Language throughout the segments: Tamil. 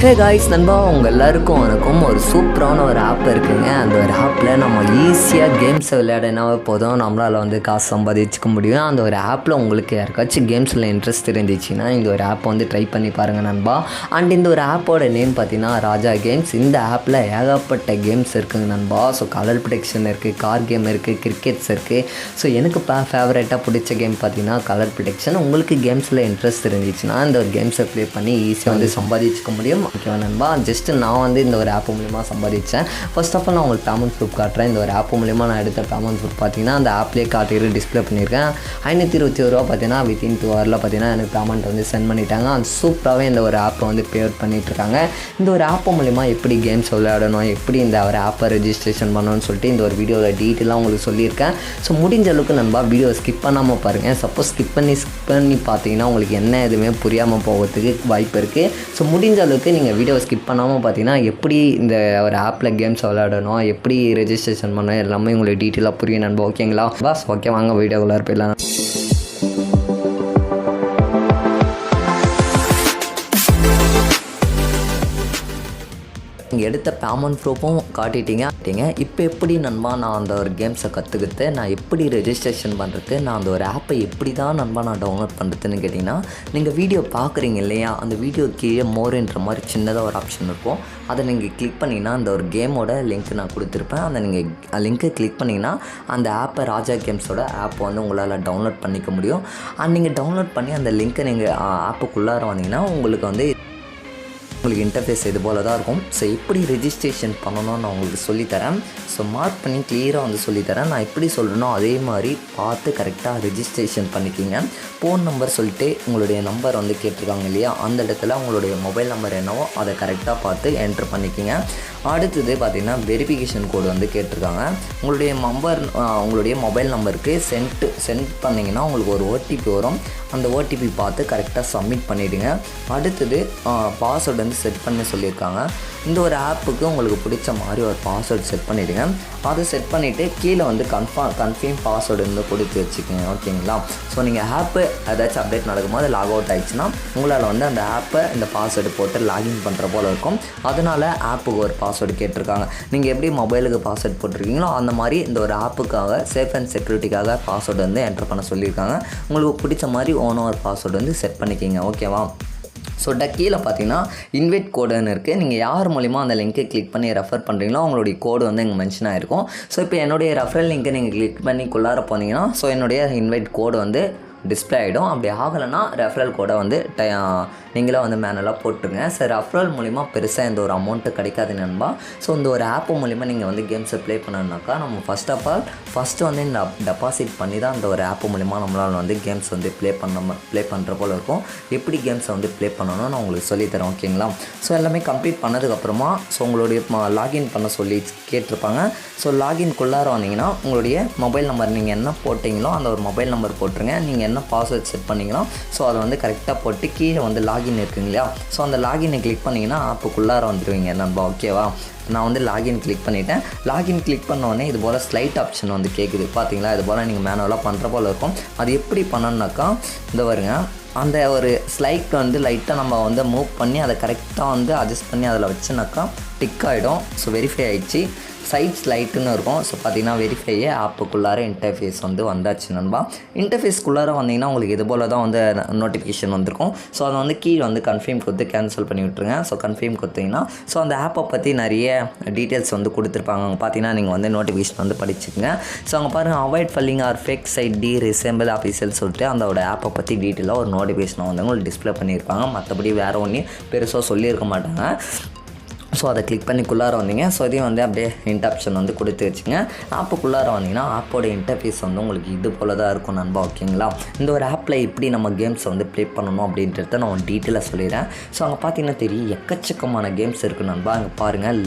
ஹே காய்ஸ் நண்பா, உங்கள் எல்லாருக்கும் வணக்கம். ஒரு சூப்பரான ஒரு ஆப் இருக்குங்க. அந்த ஒரு ஆப்பில் நம்ம ஈஸியாக கேம்ஸை விளையாடினா போதும், நம்மளால் காசு சம்பாதிச்சுக்க முடியும். அந்த ஒரு ஆப்பில் உங்களுக்கு யாருக்காச்சும் கேம்ஸில் இன்ட்ரெஸ்ட் இருந்துச்சுன்னா இந்த ஒரு ஆப்பை ட்ரை பண்ணி பாருங்கள் நண்பா. அண்ட் இந்த ஒரு ஆப்போட நேம் பார்த்தீங்கன்னா ராஜா கேம்ஸ். இந்த ஆப்பில் ஏகப்பட்ட கேம்ஸ் இருக்குங்க நண்பா. ஸோ கலர் ப்ரொடெக்ஷன் இருக்குது, கார் கேம் இருக்குது, கிரிக்கெட்ஸ் இருக்குது. ஸோ எனக்கு ஃபேவரட்டாக பிடிச்ச கேம் பார்த்தீங்கன்னா கலர் ப்ரொடெக்ஷன். உங்களுக்கு கேம்ஸில் இன்ட்ரெஸ்ட் இருந்துச்சுன்னா இந்த ஒரு கேம்ஸை ப்ளே பண்ணி ஈஸியாக சம்பாதிச்சுக்க முடியும். ஓகேவா நண்பா? ஜஸ்ட்டு நான் இந்த ஒரு ஆப் மூலிமா சம்பாதிச்சேன். ஃபர்ஸ்ட் ஆஃப் ஆல் நான் உங்களுக்கு பேமெண்ட் ப்ரூஃப் காட்டுறேன். இந்த ஒரு ஆப் மூலிமா நான் எடுத்த பேமெண்ட் ப்ரூஃப் பார்த்தீங்கன்னா அந்த ஆப்லேயே காட்டிட்டு டிஸ்பிளே பண்ணியிருக்கேன். 521 ரூபா பார்த்தீங்கன்னா வித்தின் 2 ஹவரில் பார்த்தீங்கன்னா எனக்கு பேமெண்ட் சென்ட் பண்ணிட்டாங்க. அந்த சூப்பராகவே இந்த ஒரு ஆப்பை பே அவுட் பண்ணிகிட்ருக்காங்க. இந்த ஒரு ஆப் மூலிமா எப்படி கேம்ஸ் விளையாடணும், எப்படி இந்த ஒரு ஆப்பை ரெஜிஸ்ட்ரேஷன் பண்ணணும்னு சொல்லிட்டு இந்த ஒரு வீடியோவில் டீட்டெயிலாக உங்களுக்கு சொல்லியிருக்கேன். ஸோ முடிஞ்ச அளவுக்கு நண்பா வீடியோ ஸ்கிப் பண்ணாமல் பாருங்கள். சப்போஸ் ஸ்கிப் பண்ணி பார்த்தீங்கன்னா உங்களுக்கு என்ன எதுவுமே புரியாமல் போகிறதுக்கு வாய்ப்பு இருக்குது. ஸோ முடிஞ்ச அளவுக்கு நீங்கள் வீடியோ ஸ்கிப் பண்ணாமல் பார்த்தீங்கன்னா எப்படி இந்த ஒரு ஆப்பில் கேம்ஸ் விளையாடணும், எப்படி ரெஜிஸ்ட்ரேஷன் பண்ணணும் எல்லாமே உங்களுக்கு டீட்டெயிலாக புரியும் நண்பா. ஓகேங்களா பாஸ்? ஓகே, வாங்க வீடியோக்குள்ளே போயிடலாம். நீங்கள் எடுத்த பேமெண்ட் ப்ரூஃபும் காட்டிட்டீங்க. இப்போ எப்படி நண்பா நான் அந்த ஒரு கேம்ஸை கற்றுக்கிட்டு நான் எப்படி ரெஜிஸ்ட்ரேஷன் பண்ணுறது, நான் அந்த ஒரு ஆப்பை எப்படி தான் நண்பா நான் டவுன்லோட் பண்ணுறதுன்னு கேட்டிங்கன்னா, நீங்கள் வீடியோ பார்க்குறீங்க இல்லையா, அந்த வீடியோ கீழே மோர்ன்ற மாதிரி சின்னதாக ஒரு ஆப்ஷன் இருக்கும். அதை நீங்கள் கிளிக் பண்ணிங்கன்னா அந்த ஒரு கேமோட லிங்க் நான் கொடுத்துருப்பேன். அதை நீங்கள் லிங்க்கை கிளிக் பண்ணிங்கன்னா அந்த ஆப்பை ராஜா கேம்ஸோட ஆப்பை உங்களால் டவுன்லோட் பண்ணிக்க முடியும். நீங்கள் டவுன்லோட் பண்ணி அந்த லிங்க்கை நீங்கள் ஆப்புக்குள்ளார வந்தீங்கன்னா உங்களுக்கு இன்டர்ஃபேஸ் இது போல் தான் இருக்கும். ஸோ எப்படி ரெஜிஸ்ட்ரேஷன் பண்ணணும்னு நான் உங்களுக்கு சொல்லித்தரேன். ஸோ மார்க் பண்ணி கிளியராக சொல்லித்தரேன். நான் எப்படி சொல்கிறேனோ அதே மாதிரி பார்த்து கரெக்டாக ரெஜிஸ்ட்ரேஷன் பண்ணிக்கிங்க. ஃபோன் நம்பர் சொல்லிட்டு உங்களுடைய நம்பர் கேட்டிருக்காங்க இல்லையா, அந்த இடத்துல உங்களுடைய மொபைல் நம்பர் என்னவோ அதை கரெக்டாக பார்த்து என்ட்ரு பண்ணிக்கிங்க. அடுத்தது பார்த்திங்கன்னா வெரிஃபிகேஷன் கோடு கேட்டிருக்காங்க. உங்களுடைய மொபைல் நம்பருக்கு சென்ட் பண்ணிங்கன்னா உங்களுக்கு ஒரு ஓடிபி வரும். அந்த ஓடிபி பார்த்து கரெக்டாக சப்மிட் பண்ணிவிடுங்க. அடுத்தது பாஸ்வேர்டு செட் பண்ண சொல்லியிருக்காங்க. இந்த ஒரு ஆப்புக்கு உங்களுக்கு பிடிச்ச மாதிரி ஒரு பாஸ்வேர்டு செட் பண்ணிவிடுங்க. அதை செட் பண்ணிவிட்டு கீழே கன்ஃபார்ம் பாஸ்வேர்டு கொடுத்து வச்சுக்கோங்க. ஓகேங்களா? ஸோ நீங்கள் ஆப்பு ஏதாச்சும் அப்டேட் நடக்கும்போது லாக் அவுட் ஆகிடுச்சுன்னா உங்களால் அந்த ஆப்பை இந்த பாஸ்வேர்டு போட்டு லாகின் பண்ணுற போல் இருக்கும். அதனால் ஆப்புக்கு ஒரு பாஸ்வேர்டு கேட்டிருக்காங்க. நீங்கள் எப்படி மொபைலுக்கு பாஸ்வேர்டு போட்டிருக்கீங்களோ அந்த மாதிரி இந்த ஒரு ஆப்புக்காக சேஃப் அண்ட் செக்யூரிட்டிக்காக பாஸ்வேர்டு என்ட்ரு பண்ண சொல்லியிருக்காங்க. உங்களுக்கு பிடிச்ச மாதிரி ஒரு பாஸ்வேர்டு செட் பண்ணிக்கிங்க. ஓகேவா? ஸோ கீழே பார்த்தீங்கன்னா இன்வைட் கோடுன்னு இருக்குது. நீங்கள் யார் மூலிமா அந்த லிங்க்கை கிளிக் பண்ணி ரெஃபர் பண்ணுறீங்களோ அவங்களுடைய கோடு இங்கே மென்ஷன் ஆகிருக்கும். ஸோ இப்போ என்னுடைய ரெஃபரல் லிங்க்கை நீங்கள் கிளிக் பண்ணி குள்ளார போனீங்கன்னா ஸோ என்னுடைய இன்வைட் கோடு டிஸ்பிளே ஆகிடும். அப்படி ஆகலைன்னா ரெஃபரல் கோடை நீங்களே மேனுவலாக போட்டுருங்க. சார் ரெஃபரல் மூலிமா பெருசாக எந்த ஒரு அமௌண்ட்டு கிடைக்காது நண்பா. ஸோ இந்த ஒரு ஆப்பு மூலிமா நீங்கள் கேம்ஸை ப்ளே பண்ணணுன்னாக்கா நம்ம ஃபஸ்ட் ஆஃப் ஆல் இந்த டெபாசிட் பண்ணி தான் அந்த ஒரு ஆப்பு மூலிமா நம்மளால் கேம்ஸ் ப்ளே பண்ணுற போல் இருக்கும். எப்படி கேம்ஸை ப்ளே பண்ணணும்னு நான் உங்களுக்கு சொல்லித்தரேன். ஓகேங்களா? ஸோ எல்லாமே கம்ப்ளீட் பண்ணதுக்கப்புறமா ஸோ உங்களுடைய லாகின் பண்ண சொல்லி கேட்டிருப்பாங்க. ஸோ லாகின்குள்ளார வந்தீங்கன்னா உங்களுடைய மொபைல் நம்பர் நீங்கள் என்ன போட்டிங்களோ அந்த ஒரு மொபைல் நம்பர் போட்டுருங்க. நீங்கள் என்ன பாஸ்வேர்ட் செட் பண்ணிங்களோ ஸோ அதை கரெக்டாக போட்டு கீழே லாகின் இருக்குங்க இல்லையா, ஸோ அந்த லாகினை கிளிக் பண்ணிங்கன்னா ஆப்புக்குள்ளார வந்துடுவீங்க நண்பா. ஓகேவா? நான் லாகின் கிளிக் பண்ணிவிட்டேன். லாகின் கிளிக் பண்ணோடனே இது போல் ஸ்லைட் ஆப்ஷன் கேட்குது. பார்த்தீங்களா? இது போல் நீங்கள் மேனுவலாக பண்ணுற போல் இருக்கும். அது எப்படி பண்ணணுன்னாக்கா இந்த வருங்க அந்த ஒரு ஸ்லைட் லைட்டாக நம்ம மூவ் பண்ணி அதை கரெக்டாக அட்ஜஸ்ட் பண்ணி அதில் வச்சுனாக்கா டிக் ஆகிடும். ஸோ வெரிஃபை ஆகிடுச்சு. சைட் ஸ்லைட்டுன்னு இருக்கும். ஸோ பார்த்தீங்கன்னா வெரிஃபையே ஆப்புக்குள்ளார இன்டர்ஃபேஸ் வந்தாச்சு நண்பா. இன்டர்ஃபேஸ்க்குள்ளார வந்தீங்கன்னா உங்களுக்கு இது போல் தான் நோட்டிஃபிகேஷன் வந்திருக்கும். ஸோ அதை கீழே கன்ஃபார்ம் கொடுத்து கேன்சல் பண்ணி விட்டுருங்க. ஸோ கன்ஃபார்ம் கொடுத்தீங்கன்னா ஸோ அந்த ஆப்பை பற்றி நிறைய டீட்டெயில்ஸ் கொடுத்துருப்பாங்க. அங்கே பார்த்தீங்கன்னா நீங்கள் நோட்டிஃபிகேஷன் படிச்சுக்கோங்க. ஸோ அங்கே பாருங்கள், avoid falling or fake site the resemble official சொல்லிட்டு அதோட ஆப்பை பற்றி டீட்டெயிலாக ஒரு நோட்டிஃபிகேஷன் உங்களுக்கு டிஸ்பிளே பண்ணியிருப்பாங்க. மற்றபடி வேறு ஒன்றையும் பெருசாக சொல்லியிருக்க மாட்டாங்க. ஸோ அதை கிளிக் பண்ணிக்குள்ளார வந்தீங்க. ஸோ இதையும் அப்படியே ஹிண்ட் ஆப்ஷன் கொடுத்து வச்சுங்க. ஆப்புக்குள்ளார வந்தீங்கன்னா ஆப்போட இன்டர்ஃபேஸ் உங்களுக்கு இது போல் தான் இருக்கும் நண்பா. ஓகேங்களா? இந்த ஒரு ஆப்பில் எப்படி நம்ம கேம்ஸை ப்ளே பண்ணணும் அப்படின்றத நான் டீட்டெயிலாக சொல்லிடுறேன். ஸோ அங்கே பார்த்தீங்கன்னா தெரியும் எக்கச்சக்கமான கேம்ஸ் இருக்குது நண்பா. அங்கே பாருங்கள்,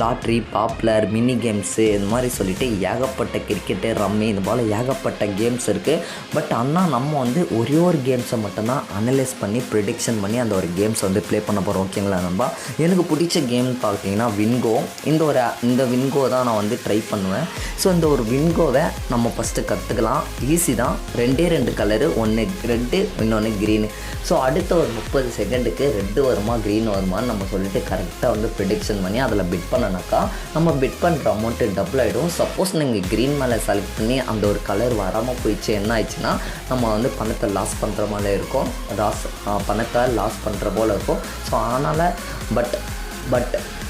லாட்ரி, பாப்புலர், மினி கேம்ஸு இந்த மாதிரி சொல்லிவிட்டு ஏகப்பட்ட கிரிக்கெட்டு, ரம்மி இது போல் ஏகப்பட்ட கேம்ஸ் இருக்குது. பட் ஆனால் நம்ம ஒரே ஒரு கேம்ஸை மட்டும்தான் அனலைஸ் பண்ணி ப்ரிடிக்ஷன் பண்ணி அந்த ஒரு கேம்ஸை ப்ளே பண்ண போகிறோம். ஓகேங்களா நண்பா? எனக்கு எனக்கு பிடிச்ச கேம் பார்த்தீங்கன்னா வின்கோ. இந்த வின்கோ தான் நான் வந்து ட்ரை பண்ணுவேன். ஸோ இந்த ஒரு வின்கோவை நம்ம ஃபஸ்ட்டு கற்றுக்கலாம். ஈஸி தான். 2 கலரு, ஒன்று ரெட்டு இன்னொன்று க்ரீனு. ஸோ அடுத்த ஒரு 30 செகண்டுக்கு ரெட்டு வருமா க்ரீன் வருமானு நம்ம சொல்லிட்டு கரெக்டாக வந்து ப்ரிடிக்ஷன் பண்ணி அதில் பிட் பண்ணனாக்கா நம்ம பிட் பண்ணுற அமௌண்ட்டு டபுள் ஆகிடும். சப்போஸ் நீங்கள் க்ரீன் மேலே செலக்ட் பண்ணி அந்த ஒரு கலர் வராமல் போயிடுச்சு, என்ன ஆயிடுச்சுன்னா நம்ம வந்து பணத்தை லாஸ் பண்ணுற மாதிரி இருக்கும். பணத்தை லாஸ் பண்ணுற போல் இருக்கும். ஸோ அதனால் பட்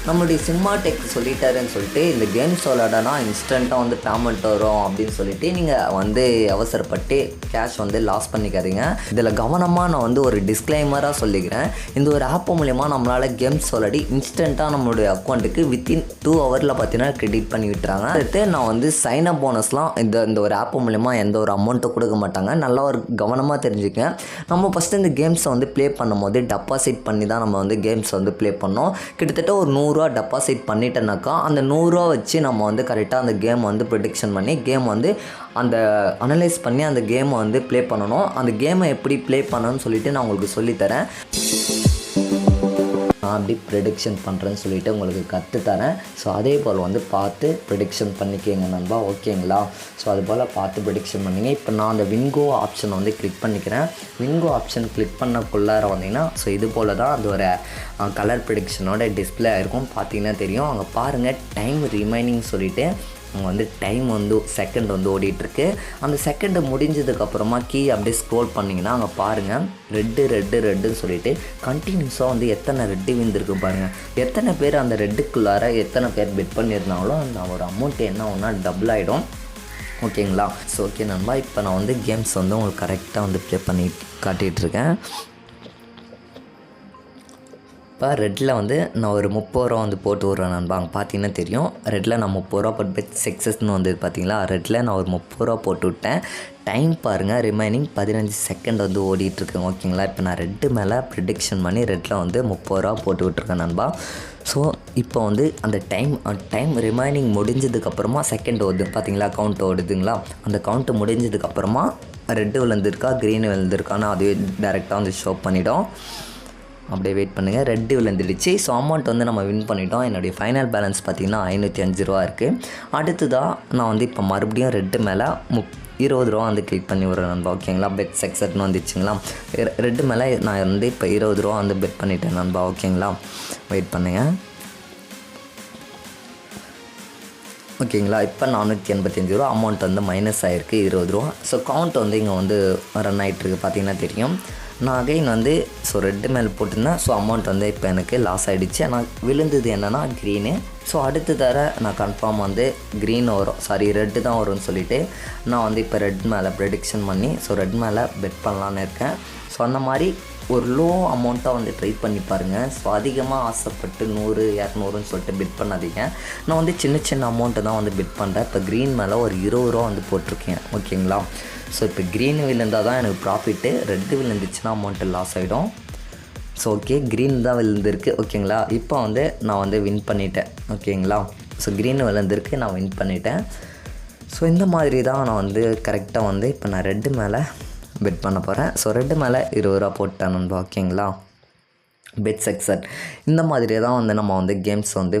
நம்மளுடைய சினிமாடெக் சொல்லிட்டாருன்னு சொல்லிட்டு இந்த கேம்ஸ் விளாடனா இன்ஸ்டண்ட்டாக வந்து பேமெண்ட் வரும் அப்படின்னு சொல்லிட்டு நீங்கள் வந்து அவசரப்பட்டு கேஷ் வந்து லாஸ் பண்ணிக்காதீங்க. இதில் கவனமாக நான் வந்து ஒரு டிஸ்க்ளைமராக சொல்லிக்கிறேன். இந்த ஒரு ஆப் மூலிமா நம்மளால் கேம்ஸ் விளாடி இன்ஸ்டண்ட்டாக நம்மளுடைய அக்கௌண்ட்டுக்கு வித்தின் 2 ஹவரில் பார்த்தீங்கன்னா கிரெடிட் பண்ணி விட்டுறாங்க. அடுத்து நான் வந்து சைன் அப் போனஸ்லாம் இந்த ஒரு ஆப் மூலிமா எந்த ஒரு அமௌண்ட்டும் கொடுக்க மாட்டாங்க. நல்லா ஒரு கவனமாக தெரிஞ்சுக்கேன். நம்ம ஃபஸ்ட்டு இந்த கேம்ஸை வந்து ப்ளே பண்ணும்போது டெபாசிட் பண்ணி தான் நம்ம வந்து கேம்ஸ் வந்து ப்ளே பண்ணோம். கிட்டத்தட்ட ஒரு 100 ரூபா டெபாசிட் பண்ணிட்டேனாக்கா அந்த 100 ரூபா வச்சு நம்ம வந்து கரெக்டாக அந்த கேம் வந்து ப்ரிடிக்ஷன் பண்ணி கேம் வந்து அந்த அனலைஸ் பண்ணி அந்த கேமை வந்து ப்ளே பண்ணணும். அந்த கேமை எப்படி ப்ளே பண்ணணும்னு சொல்லிட்டு நான் உங்களுக்கு சொல்லித்தரேன். நான் அப்படி ப்ரிடிக்ஷன் பண்ணுறேன்னு சொல்லிவிட்டு உங்களுக்கு கற்றுத்தரேன். ஸோ அதே போல் வந்து பார்த்து ப்ரிடிக்ஷன் பண்ணிக்கோங்க நண்பா, ஓகேங்களா? ஸோ அது போல் பார்த்து ப்ரிடிக்ஷன் பண்ணிங்க. இப்போ நான் அந்த வின்கோ ஆப்ஷனை வந்து கிளிக் பண்ணிக்கிறேன். வின்கோ ஆப்ஷன் கிளிக் பண்ணக்குள்ளார வந்தீங்கன்னா ஸோ இது போல் தான் அது ஒரு கலர் ப்ரிடிக்ஷனோட டிஸ்பிளே ஆகிருக்கும். பார்த்தீங்கன்னா தெரியும். அங்கே பாருங்கள் டைம் ரிமைனிங் சொல்லிவிட்டு அங்கே வந்து டைம் வந்து செகண்ட் வந்து ஓடிட்டுருக்கு. அந்த செகண்டு முடிஞ்சதுக்கப்புறமா கீ அப்படியே ஸ்க்ரோல் பண்ணிங்கன்னா அங்கே பாருங்கள் ரெட்டுன்னு சொல்லிட்டு கண்டினியூஸாக வந்து எத்தனை ரெட்டு விழுந்திருக்கு பாருங்கள். எத்தனை பேர் அந்த ரெட்டுக்குள்ளார எத்தனை பேர் பெட் பண்ணியிருந்தாங்களோ அந்த ஒரு அமௌண்ட் என்ன ஆகும்னா டபுள் ஆகிடும், ஓகேங்களா? ஸோ ஓகே நண்பா, இப்போ நான் வந்து கேம்ஸ் வந்து உங்களுக்கு கரெக்டாக வந்து ப்ளே பண்ணி காட்டிகிட்ருக்கேன். இப்போ ரெட்டில் வந்து நான் ஒரு 30 ரூபா வந்து போட்டு விட்றேன் நண்பா. அங்கே பார்த்தீங்கன்னா தெரியும். ரெட்டில் நான் 30 ரூபா போட்டு பெட் சக்ஸஸ்னு வந்து பார்த்தீங்களா, ரெட்டில் நான் ஒரு 30 ரூபா போட்டு விட்டேன். டைம் பாருங்கள், ரிமைனிங் 15 செகண்ட் வந்து ஓடிட்டுருக்கேன், ஓகேங்களா? இப்போ நான் ரெட்டு மேலே ப்ரிடிக்ஷன் பண்ணி ரெட்டில் வந்து 30 ரூபா போட்டு விட்ருக்கேன் நண்பா. ஸோ இப்போ வந்து அந்த டைம் ரிமைனிங் முடிஞ்சதுக்கப்புறமா செகண்ட் ஓடுது பார்த்தீங்களா, கவுண்ட் ஓடுதுங்களா? அந்த கவுண்ட்டு முடிஞ்சதுக்கப்புறமா ரெட்டு விழுந்திருக்கா க்ரீன் விழுந்திருக்கான்னு அதுவே டேரெக்டாக வந்து ஷோ பண்ணிவிடும். அப்படியே வெயிட் பண்ணுங்கள். ரெட்டு விழுந்துடுச்சு. ஸோ அமௌண்ட் வந்து நம்ம வின் பண்ணிட்டோம். என்னுடைய ஃபைனல் பேலன்ஸ் பார்த்திங்கன்னா 505 ரூபா இருக்குது. அடுத்ததாக நான் வந்து இப்போ மறுபடியும் ரெட்டு மேலே 20 ரூபா வந்து கிளிக் பண்ணி விட்றேன் நண்பா, ஓகேங்களா? பெட் சக்ஸஸ்னு வந்துச்சுங்களா. ரெட்டு மேலே நான் வந்து இப்போ 20 ரூபா வந்து பெட் பண்ணிட்டேன் நண்பா, ஓகேங்களா? வெயிட் பண்ணுங்கள், ஓகேங்களா? இப்போ 485 ரூபா அமௌண்ட் வந்து மைனஸ் ஆகிருக்கு, 20 ரூபா. ஸோ கவுண்ட் வந்து இங்கே வந்து ரன் ஆகிட்டுருக்கு, பார்த்தீங்கன்னா தெரியும். நான் அகைன் வந்து ஸோ ரெட்டு மேலே போட்டிருந்தேன். ஸோ அமௌண்ட் வந்து இப்போ எனக்கு லாஸ் ஆகிடுச்சு. ஆனால் விழுந்தது என்னென்னா க்ரீனு. ஸோ அடுத்த தர நான் கன்ஃபார்ம் வந்து க்ரீன் வரும், ரெட்டு தான் வரும்னு சொல்லிவிட்டு நான் வந்து இப்போ ரெட் மேலே ப்ரெடிக்ஷன் பண்ணி ஸோ ரெட் மேலே பெட் பண்ணலான்னு இருக்கேன். ஸோ அந்த மாதிரி ஒரு லோ அமௌண்ட்டாக வந்து ட்ரை பண்ணி பாருங்கள். ஸோ அதிகமாக ஆசைப்பட்டு 100 200ன்னு சொல்லிட்டு பிட் பண்ணாதீங்க. நான் வந்து சின்ன அமௌண்ட்டு தான் வந்து பிட் பண்ணுறேன். இப்போ க்ரீன் மேலே ஒரு 20 ரூபா வந்து போட்டிருக்கேன், ஓகேங்களா? ஸோ இப்போ க்ரீன் விழுந்தால் தான் எனக்கு ப்ராஃபிட்டு, ரெட்டு விழுந்துச்சுன்னா அமௌண்ட்டு லாஸ் ஆகிடும். ஸோ ஓகே, க்ரீன் தான் விழுந்திருக்கு, ஓகேங்களா? இப்போ வந்து நான் வந்து வின் பண்ணிட்டேன், ஓகேங்களா? ஸோ க்ரீன் விழுந்திருக்கு, நான் வின் பண்ணிட்டேன். ஸோ இந்த மாதிரி தான் நான் வந்து கரெக்டாக வந்து இப்போ நான் ரெட்டு மேலே பெட் பண்ண போகிறேன். ஸோ ரெட்டு மேலே 20 ரூபா போட்டேன் நண்பா, ஓகேங்களா? Bet success. இந்த மாதிரி தான் வந்து நம்ம வந்து கேம்ஸ் வந்து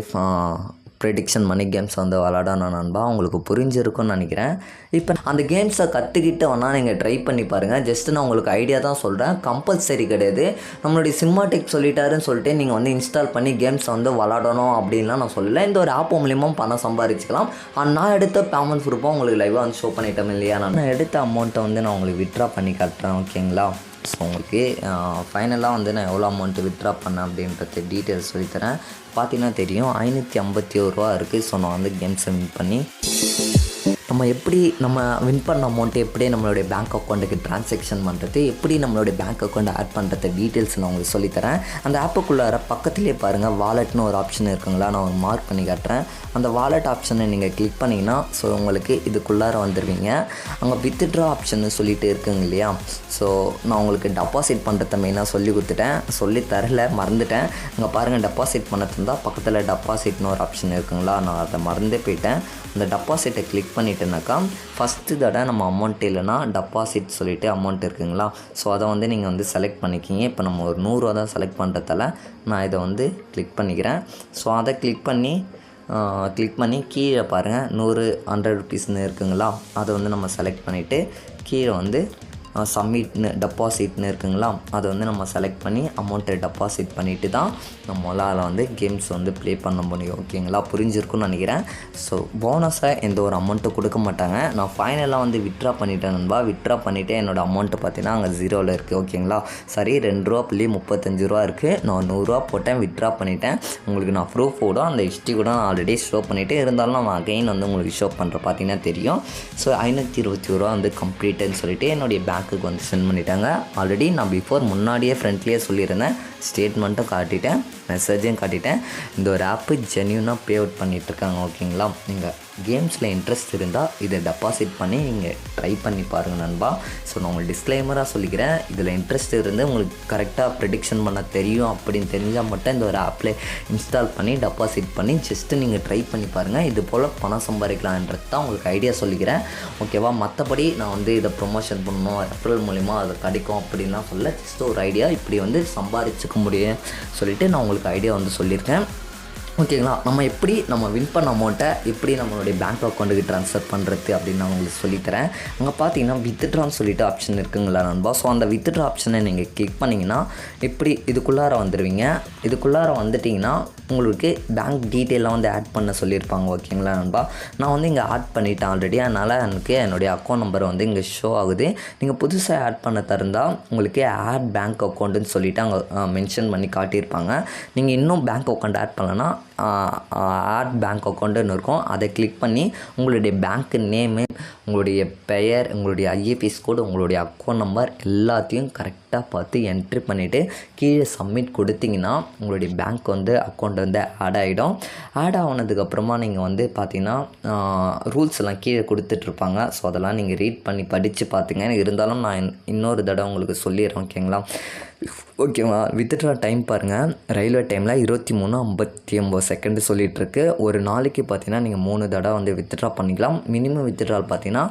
ப்ரெடிக்ஷன் பண்ணி கேம்ஸ் வந்து விளாடணும் நண்பா. உங்களுக்கு புரிஞ்சிருக்கும்னு நினைக்கிறேன். இப்போ அந்த கேம்ஸை கற்றுக்கிட்டு வேணால் நீங்கள் ட்ரை பண்ணி பாருங்கள். ஜஸ்ட்டு நான் உங்களுக்கு ஐடியா தான் சொல்கிறேன், கம்பல்சரி கிடையாது. நம்மளுடைய சினிமாடெக் சொல்லிட்டாருன்னு சொல்லிட்டு நீங்கள் வந்து இன்ஸ்டால் பண்ணி கேம்ஸை வந்து விளாடணும் அப்படின்லாம் நான் சொல்லலை. இந்த ஒரு ஆப் மூலியமாக பணம் சம்பாதிச்சிக்கலாம். நான் எடுத்த பேமெண்ட் ப்ரூஃபாக உங்களுக்கு லைவாக வந்து ஷோ பண்ணிட்டேன் இல்லையா? நான் எடுத்த அமௌண்ட்டை வந்து நான் உங்களுக்கு வித்ட்ரா பண்ணி காட்டுறேன், ஓகேங்களா? ஸோ உங்களுக்கு ஃபைனலாக வந்து நான் எவ்வளோ அமௌண்ட்டு வித்ட்ரா பண்ணேன் அப்படின்றது டீட்டெயில்ஸ் சொல்லித்தரேன். பார்த்தீங்கன்னா தெரியும் 551 ரூபா இருக்குது. ஸோ நான் வந்து கேம்ஸை வின் பண்ணி நம்ம வின் பண்ண அமௌண்ட்டு எப்படி நம்மளுடைய பேங்க் அக்கௌண்ட்டுக்கு ட்ரான்சாக்ஷன் பண்ணுறது, எப்படி நம்மளுடைய பேங்க் அக்கௌண்ட்டை ஆட் பண்ணுறது டீட்டெயில்ஸ் நான் உங்களுக்கு சொல்லித்தரேன். அந்த ஆப்புக்குள்ளார பக்கத்துலேயே பாருங்கள் வாலெட்னு ஒரு ஆப்ஷன் இருக்குங்களா, நான் ஒரு மார்க் பண்ணி காட்டுறேன். அந்த வாலெட் ஆப்ஷனை நீங்கள் கிளிக் பண்ணிங்கன்னா ஸோ உங்களுக்கு இதுக்குள்ளார வந்துடுவீங்க. அங்கே வித்ட்ரா ஆப்ஷன் சொல்லிட்டு இருக்குங்க இல்லையா? ஸோ நான் உங்களுக்கு டெபாசிட் பண்ணுறத மெயினாக சொல்லி கொடுத்துட்டேன், சொல்லி தரல, மறந்துட்டேன். அங்கே பாருங்கள் டெபாசிட் பண்ண பக்கத்தில் டெபாசிட்னு ஒரு ஆப்ஷன் இருக்குங்களா, நான் அதை மறந்தே போயிட்டேன். அந்த டெபாசிட்டை கிளிக் பண்ணிவிட்டு அமௌண்ட்டுனாக்கா ஃபஸ்ட்டு தடவை நம்ம அமௌண்ட் இல்லைனா டெபாசிட் சொல்லிவிட்டு அமௌண்ட் இருக்குங்களா, ஸோ அதை வந்து நீங்கள் வந்து செலக்ட் பண்ணிக்கிங்க. இப்போ நம்ம ஒரு 100 ரூபா தான் செலக்ட் பண்ணுறதால நான் இதை வந்து கிளிக் பண்ணிக்கிறேன். ஸோ அதை கிளிக் பண்ணி கீழே பாருங்கள் 100 ருபீஸ்னு இருக்குங்களா, அதை வந்து நம்ம செலக்ட் பண்ணிவிட்டு கீழே வந்து சப்மிட்னு டெபாசிட்னு இருக்குங்களா, அதை வந்து நம்ம செலக்ட் பண்ணி அமௌண்ட்டை டெபாசிட் பண்ணிவிட்டு தான் நம்மளால் வந்து கேம்ஸ் வந்து ப்ளே பண்ண முடியும். ஓகேங்களா, புரிஞ்சிருக்குன்னு நினைக்கிறேன். ஸோ போனஸாக எந்த ஒரு அமௌண்ட்டும் கொடுக்க மாட்டாங்க. நான் ஃபைனலாக வந்து வித்ட்ரா பண்ணிட்டேன் நண்பா. வித்ட்ரா பண்ணிவிட்டு என்னோடய அமௌண்ட்டு பார்த்தீங்கன்னா அங்கே 0ல் இருக்குது. ஓகேங்களா, சரி 2.35 ரூபா இருக்குது. நான் 100 ரூபா போட்டேன், வித்ட்ரா பண்ணிட்டேன். உங்களுக்கு நான் ப்ரூஃப் கூட அந்த ஹிஸ்ட்ரி கூட நான் ஆல்ரெடி ஷோ பண்ணிவிட்டு இருந்தாலும் நான் அகைன் வந்து உங்களுக்கு ஷோ பண்ணுற பார்த்தீங்கன்னா தெரியும். ஸோ 521 ரூபா வந்து கம்ப்ளீட்டுன்னு சொல்லிவிட்டு என்னுடைய பேங்க்குக்கு வந்து சென்ட் பண்ணிட்டாங்க. ஆல்ரெடி நான் முன்னாடியே ஃப்ரண்ட்லேயே சொல்லியிருந்தேன், ஸ்டேட்மெண்ட்டும் காட்டிட்டேன், மெசேஜையும் காட்டிட்டேன். இந்த ஒரு ஆப்பு ஜென்யூனாக பே அவுட் பண்ணிகிட்ருக்காங்க. ஓகேங்களா, நீங்கள் கேம்ஸில் இன்ட்ரெஸ்ட் இருந்தால் இதை டெபாசிட் பண்ணி நீங்கள் ட்ரை பண்ணி பாருங்கள் நண்பா. ஸோ நான் உங்களுக்கு டிஸ்க்ளைமராக சொல்லிக்கிறேன், இதில் இன்ட்ரெஸ்ட் இருந்து உங்களுக்கு கரெக்டாக ப்ரெடிக்ஷன் பண்ண தெரியும் அப்படின்னு தெரிஞ்சால் மட்டும் இந்த ஒரு ஆப்பில் இன்ஸ்டால் பண்ணி டெபாசிட் பண்ணி ஜஸ்ட்டு நீங்கள் ட்ரை பண்ணி பாருங்கள். இது போல் பணம் சம்பாதிக்கலான்றது தான் உங்களுக்கு ஐடியா சொல்லிக்கிறேன். ஓகேவா, மற்றபடி நான் வந்து இதை ப்ரொமோஷன் பண்ணணும், ரெஃபரல் மூலிமா அது கிடைக்கும் அப்படின்லாம் சொல்ல, ஜஸ்ட் ஒரு ஐடியா இப்படி வந்து சம்பாதிச்சுக்க முடியும் சொல்லிவிட்டு நான் உங்களுக்கு ஐடியா வந்து சொல்லியிருக்கேன். ஓகேங்களா, நம்ம வின் பண்ண அமௌண்ட்டை எப்படி நம்மளுடைய பேங்க் அக்கௌண்ட்டுக்கு ட்ரான்ஸ்ஃபர் பண்ணுறது அப்படின்னு நான் உங்களுக்கு சொல்லித்தரேன். அங்கே பார்த்தீங்கன்னா வித்ட்ரான்னு சொல்லிட்டு ஆப்ஷன் இருக்குங்களா நண்பா. ஸோ அந்த வித்ட்ரா ஆப்ஷனை நீங்கள் கிளிக் பண்ணிங்கன்னா இப்படி இதுக்குள்ளார வந்துடுவீங்க. இதுக்குள்ளார வந்துட்டிங்கன்னா உங்களுக்கு பேங்க் டீட்டெயிலாக வந்து ஆட் பண்ண சொல்லியிருப்பாங்க. ஓகேங்களா நண்பா, நான் வந்து இங்கே ஆட் பண்ணிட்டேன் ஆல்ரெடி. அதனால் எனக்கு என்னுடைய அக்கௌண்ட் நம்பர் வந்து இங்கே ஷோ ஆகுது. நீங்கள் புதுசாக ஆட் பண்ண தருந்தால் உங்களுக்கு ஆட் பேங்க் அக்கௌண்ட்டுன்னு சொல்லிவிட்டு அங்கே மென்ஷன் பண்ணி காட்டியிருப்பாங்க. நீங்கள் இன்னும் பேங்க் அக்கௌண்ட் ஆட் பண்ணலன்னா ஆட் பேங்க் அக்கௌண்ட்டுன்னு இருக்கும். அதை கிளிக் பண்ணி உங்களுடைய பேங்க் நேமு, உங்களுடைய பெயர், உங்களுடைய ஐஎஃப்எஸ் கோடு, உங்களுடைய அக்கௌண்ட் நம்பர் எல்லாத்தையும் கரெக்டாக பார்த்து என்ட்ரி பண்ணிவிட்டு கீழே சப்மிட் கொடுத்தீங்கன்னா உங்களுடைய பேங்க் வந்து அக்கௌண்ட் வந்து ஆட் ஆகிடும். ஆட் ஆனதுக்கப்புறமா நீங்கள் வந்து பார்த்தீங்கன்னா ரூல்ஸ் எல்லாம் கீழே கொடுத்துட்ருப்பாங்க. ஸோ அதெல்லாம் நீங்கள் ரீட் பண்ணி படித்து பார்த்துங்க. இருந்தாலும் நான் இன்னொரு தடவை உங்களுக்கு சொல்லிடுறேன். ஓகேவா, வித்ட்ரா டைம் பாருங்கள், ரயில்வே டைமில் 23:59 செகண்டு சொல்லிகிட்ருக்கு. ஒரு நாளைக்கு பார்த்தீங்கன்னா நீங்கள் 3 தடவை வந்து வித்ட்ரா பண்ணிக்கலாம். மினிமம் வித்ட்ரால் பார்த்தீங்கன்னா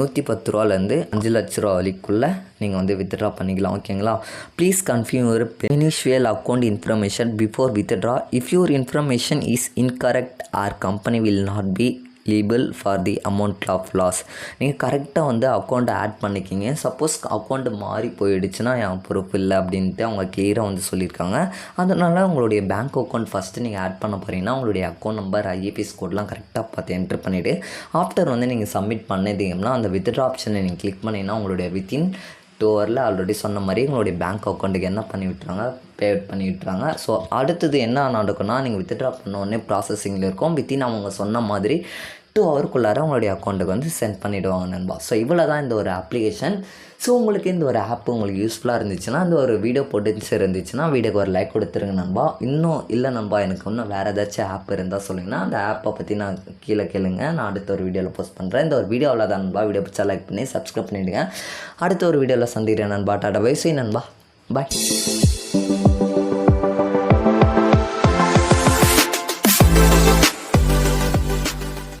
110 ரூபாலேருந்து 5 லட்ச ரூபா வரைக்குள்ளே நீங்கள் வந்து வித்ட்ரா பண்ணிக்கலாம். ஓகேங்களா, please confirm your beneficial account information before withdraw. If your information is incorrect our company will not be liable for the amount of loss. நீங்கள் கரெக்டாக வந்து அக்கௌண்ட்டை ஆட் பண்ணிக்கிங்க. சப்போஸ் அக்கௌண்ட்டு மாறி போயிடுச்சுன்னா என் ப்ரூஃப் இல்லை அப்படின்ட்டு அவங்க கிளியராக வந்து சொல்லியிருக்காங்க. அதனால் உங்களுடைய பேங்க் அக்கௌண்ட் ஃபஸ்ட்டு நீங்கள் ஆட் பண்ண போகிறீங்கன்னா உங்களுடைய அக்கௌண்ட் நம்பர், ஐஎஃப்எஸ் கோட்லாம் கரெக்டாக பார்த்து என்ட்ரு பண்ணிவிட்டு ஆஃப்டர் வந்து நீங்கள் சப்மிட் பண்ணிட்டீங்கன்னா அந்த வித்ட்ரா ஆப்ஷனை நீங்கள் கிளிக் பண்ணிங்கன்னா உங்களுடைய வித்தின் 2 ஹவரில் ஆல்ரெடி சொன்ன மாதிரி உங்களுடைய பேங்க் அக்கௌண்ட்டுக்கு என்ன பண்ணி விட்டுறாங்க, பே அவுட் பண்ணி விட்டுறாங்க. ஸோ அடுத்தது என்ன நடக்குன்னா, நீங்கள் வித்ட்ரா பண்ண உடனே ப்ராசஸிங்கில் இருக்கும். வித்தின் அவங்க சொன்ன மாதிரி 2 ஹவருக்குள்ளார உங்களுடைய அக்கௌண்ட்டுக்கு வந்து சென்ட் பண்ணிவிடுவாங்க நண்பா. ஸோ இவ்வளோ தான் இந்த ஒரு அப்ளிகேஷன். ஸோ உங்களுக்கு இந்த ஒரு ஆப் உங்களுக்கு யூஸ்ஃபுல்லாக இருந்துச்சுன்னா, இந்த ஒரு வீடியோ போட்டு இருந்துச்சுன்னா வீடியோக்கு ஒரு லைக் கொடுத்துருங்க நண்பா. இன்னும் இல்லை நண்பா, எனக்கு இன்னும் வேறு ஏதாச்சும் ஆப் இருந்தால் சொல்லுங்கன்னா அந்த ஆப்பை பற்றி நான் கீழே கேளுங்க, நான் அடுத்த ஒரு வீடியோவில் போஸ்ட் பண்ணுறேன். இந்த ஒரு வீடியோவில் தான் நண்பா. வீடியோ பிடிச்சா லைக் பண்ணி சப்ஸ்கிரைப் பண்ணிவிடுங்க. அடுத்த ஒரு வீடியோவில் சந்திக்கிறேன் நண்பா. Tata bye. நண்பா பாய்.